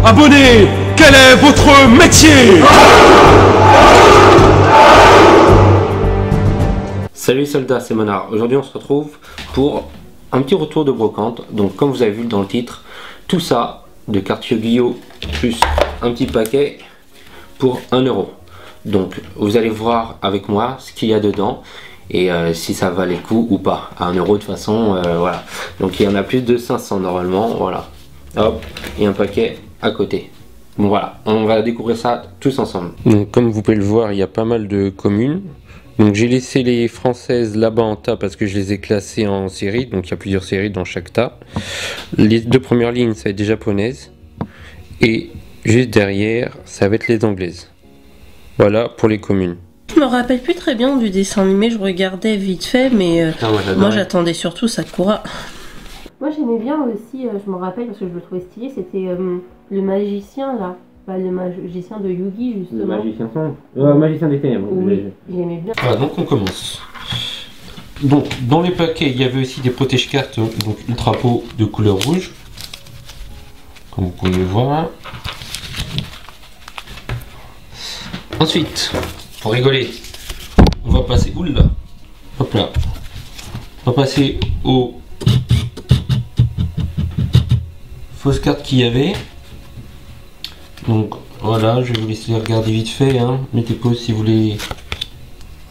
Abonnés, quel est votre métier? Salut les soldats, c'est Monard. Aujourd'hui on se retrouve pour un petit retour de brocante. Donc comme vous avez vu dans le titre, tout ça de cartes Yu-Gi-Oh plus un petit paquet pour 1 €. Donc vous allez voir avec moi ce qu'il y a dedans et si ça valait le coup ou pas. À 1 € de toute façon, voilà. Donc il y en a plus de 500 normalement, voilà. Hop, et un paquet à côté. Bon voilà, on va découvrir ça tous ensemble. Donc comme vous pouvez le voir, il y a pas mal de communes. Donc j'ai laissé les françaises là-bas en tas parce que je les ai classées en série. Donc il y a plusieurs séries dans chaque tas. Les deux premières lignes, ça va être des japonaises. Et juste derrière, ça va être les anglaises. Voilà pour les communes. Je me rappelle plus très bien du dessin animé, je regardais vite fait, mais moi j'attendais surtout Sakura. Moi j'aimais bien aussi, je me rappelle parce que je le trouvais stylé, c'était le magicien là. Bah, le magicien de Yugi justement. Le magicien sombre, magicien des ténèbres. Oui, j'aimais bien. Voilà, donc on commence. Donc dans les paquets, il y avait aussi des protège-cartes, donc ultra pot de couleur rouge. Comme vous pouvez le voir. Ensuite, pour rigoler, on va passer, oula, hop là, on va passer aux fausses cartes qu'il y avait. Donc voilà, je vais vous laisser regarder vite fait, hein. Mettez pause si vous voulez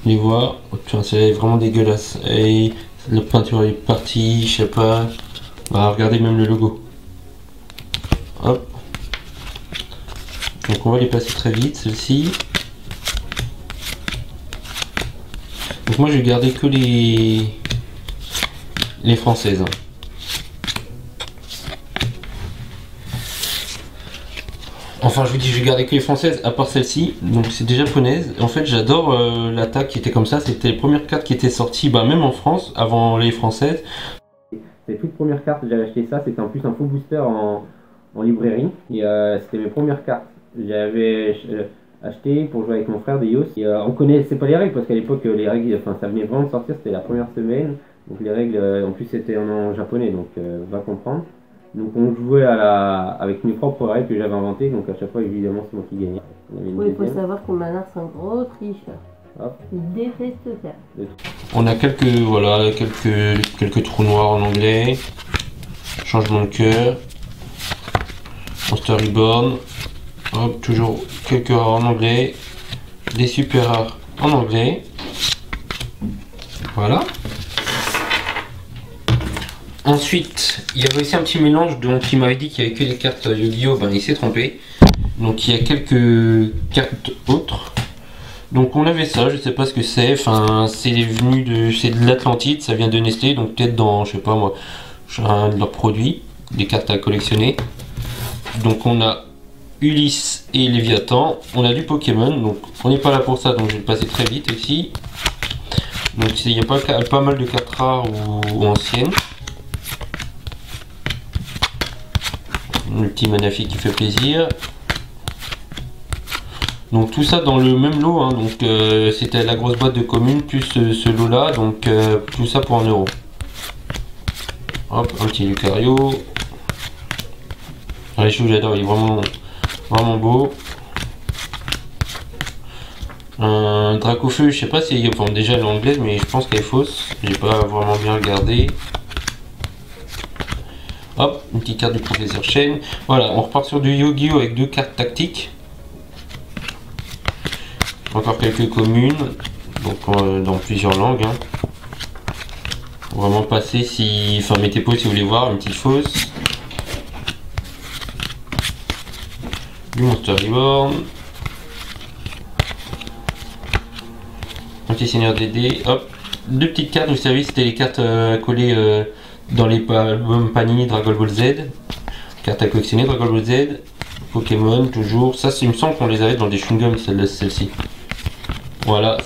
les voir. Oh, c'est vraiment dégueulasse. Et la peinture est partie, je sais pas. Bah, regardez même le logo. Hop. Donc on va les passer très vite, celle-ci. Donc moi je vais garder que les françaises. Enfin je vous dis je vais garder que les françaises à part celle-ci. Donc c'est des japonaises. En fait j'adore l'attaque qui était comme ça. C'était les premières cartes qui étaient sorties même en France avant les françaises. C'est toute première carte, j'avais acheté ça. C'était en plus un faux booster en librairie. Et c'était mes premières cartes. J'avais acheté pour jouer avec mon frère des Yos. Et on connaissait pas les règles parce qu'à l'époque les règles, enfin ça venait vraiment de sortir, c'était la première semaine. Donc les règles en plus c'était en japonais, donc va comprendre. Donc on jouait avec mes propres règles que j'avais inventées, donc à chaque fois évidemment c'est moi qui gagnais. Oui, il faut savoir que Manard c'est un gros tricheur. Hop. Il déteste ça. On a quelques trous noirs en anglais. Changement de cœur. Monster Reborn. Hop, toujours quelques rares en anglais. Des super rares en anglais. Voilà. Ensuite, il y avait aussi un petit mélange, donc il m'avait dit qu'il n'y avait que les cartes Yu-Gi-Oh! Ben, il s'est trompé. Donc il y a quelques cartes autres. Donc on avait ça, je sais pas ce que c'est, enfin c'est de l'Atlantide, ça vient de Nestlé, donc peut-être dans, je sais pas moi, un de leurs produits, des cartes à collectionner. Donc on a Ulysse et Léviathan, on a du Pokémon, donc on n'est pas là pour ça, donc je vais le passer très vite aussi. Donc il y a pas mal de cartes rares ou anciennes. Le petit Manafi qui fait plaisir. Donc tout ça dans le même lot, hein. Donc c'était la grosse boîte de commune plus ce lot là, donc tout ça pour 1 €. Hop, un petit Lucario. Les choux j'adore, il est vraiment beau. Un Dracofeu, je sais pas si, enfin déjà elle est anglaise, mais je pense qu'elle est fausse, j'ai pas vraiment bien regardé. Hop, une petite carte du professeur Chen. Voilà, on repart sur du Yu-Gi-Oh! Avec 2 cartes tactiques. Encore quelques communes, donc dans plusieurs langues. Hein. Vraiment passer si. Enfin, mettez pause si vous voulez voir, une petite fausse. Du Monster Reborn. Un petit Seigneur des dés. Hop, 2 petites cartes, vous savez, c'était les cartes à coller. Dans les albums Panini Dragon Ball Z, carte à collectionner Dragon Ball Z, Pokémon toujours, ça il me semble qu'on les avait dans des chewing-gums celle-ci. Voilà,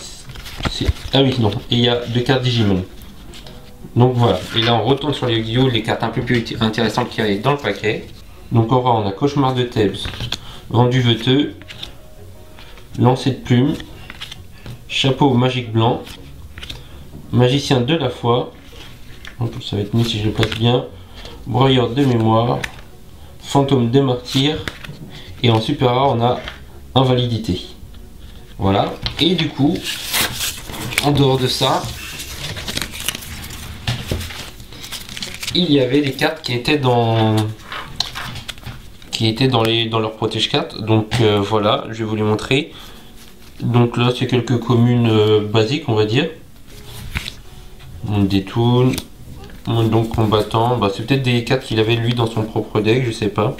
ah oui non, et il y a 2 cartes Digimon. Donc voilà, et là on retourne sur les Yu-Gi-Oh! Les cartes un peu plus intéressantes qu'il y avait dans le paquet. Donc on a Cauchemar de Thèbes, Vendu Veteux, Lancer de Plume, Chapeau Magique Blanc, Magicien de la Foi. Ça va être mieux si je le passe bien. Broyeur de mémoire, Fantôme des martyrs, Et en super rare, on a invalidité. Voilà. Et du coup, en dehors de ça, il y avait des cartes qui étaient dans leur protège cartes. Donc voilà, je vais vous les montrer. Donc là, c'est quelques communes basiques, on va dire. Monde des toons, monde donc combattant. Bah, c'est peut-être des cartes qu'il avait lui dans son propre deck, je sais pas.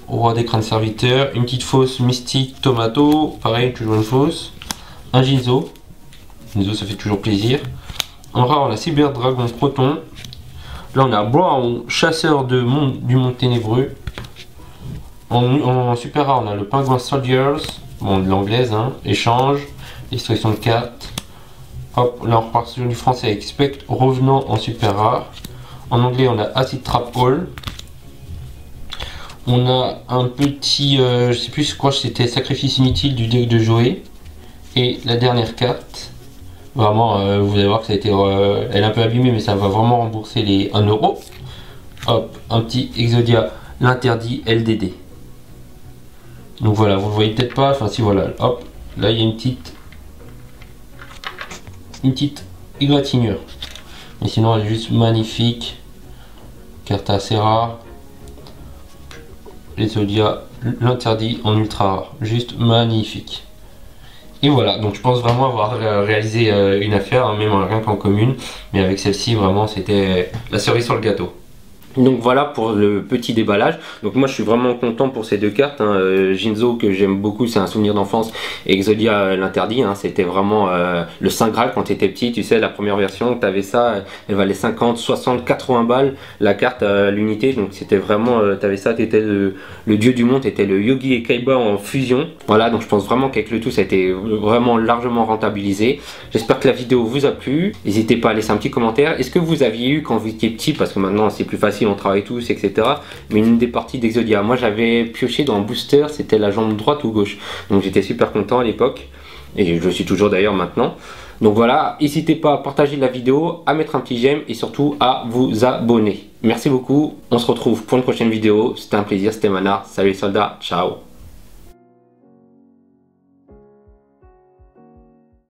Roi des crânes serviteurs, une petite fausse mystique tomato, pareil, toujours une fausse. Un Ginzo. Ginzo, ça fait toujours plaisir. En rare, on a Cyber Dragon Proton. Là, on a Brown, chasseur du monde ténébreux. En super rare, on a le Pingouin Soldiers. Bon, de l'anglaise, hein. Échange, destruction de cartes. Hop, là on repart sur du français avec Spectre revenant en super rare. En anglais, on a Acid Trap Hall. On a un petit, je sais plus, je crois que c'était Sacrifice inutile du deck de Joey. Et la dernière carte, vraiment, vous allez voir que ça a été, elle est un peu abîmée, mais ça va vraiment rembourser les 1 €. Hop, un petit Exodia, l'interdit LDD. Donc voilà, vous le voyez peut-être pas, enfin si voilà, hop, là il y a une petite égratignure. Mais sinon elle est juste magnifique. Carte assez rare. Les Zodia, l'interdit en ultra rare. Juste magnifique. Et voilà, donc je pense vraiment avoir réalisé une affaire, hein, même rien qu'en commune. Mais avec celle-ci, vraiment, c'était la cerise sur le gâteau. Donc voilà pour le petit déballage. Donc moi je suis vraiment content pour ces deux cartes, hein. Ginzo que j'aime beaucoup, c'est un souvenir d'enfance, et Exodia l'interdit, hein. C'était vraiment le Saint Graal quand tu étais petit, tu sais, la première version, tu avais ça, elle valait 50, 60, 80 balles la carte à l'unité, donc c'était vraiment, tu avais ça, tu étais le dieu du monde, tu étais le Yogi et Kaiba en fusion. Voilà, donc je pense vraiment qu'avec le tout ça a été vraiment largement rentabilisé. J'espère que la vidéo vous a plu, n'hésitez pas à laisser un petit commentaire. Est-ce que vous aviez eu quand vous étiez petit, parce que maintenant c'est plus facile, on travaille tous, etc. Mais une des parties d'Exodia, moi j'avais pioché dans un booster, c'était la jambe droite ou gauche. Donc j'étais super content à l'époque, et je suis toujours d'ailleurs maintenant. Donc voilà, n'hésitez pas à partager la vidéo, à mettre un petit j'aime et surtout à vous abonner. Merci beaucoup, on se retrouve pour une prochaine vidéo. C'était un plaisir, c'était Manar. Salut les soldats, ciao.